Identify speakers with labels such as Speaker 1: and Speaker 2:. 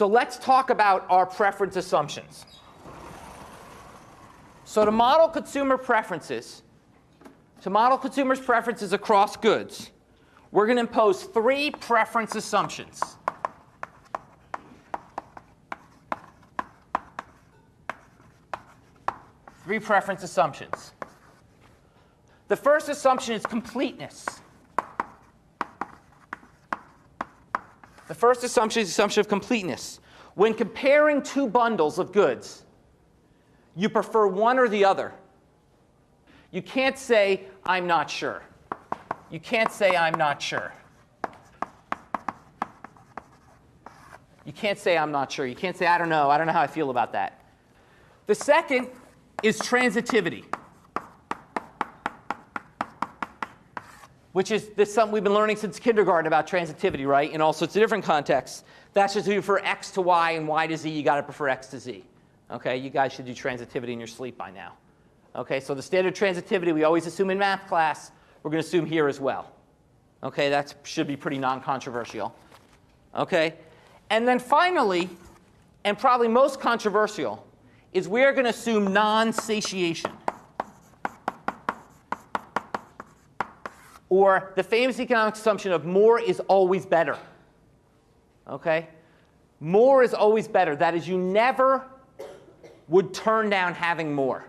Speaker 1: let's talk about our preference assumptions. So to model consumer preferences, to model consumers' preferences across goods, we're going to impose 3 preference assumptions. Three preference assumptions. The first assumption is completeness. The first assumption is the assumption of completeness. When comparing 2 bundles of goods, you prefer one or the other. You can't say, I'm not sure. You can't say, I'm not sure. You can't say, I'm not sure. You can't say, I don't know. I don't know how I feel about that. The second is transitivity, which is this something we've been learning since kindergarten about transitivity, right? In all sorts of different contexts. That's just you for x to y and y to z, you got to prefer x to z. Okay, you guys should do transitivity in your sleep by now. Okay, so the standard transitivity we always assume in math class, we're going to assume here as well. Okay, that should be pretty non-controversial. Okay, and then finally, and probably most controversial, is we are going to assume non-satiation. Or the famous economic assumption of more is always better. Okay? More is always better. That is, you never would turn down having more.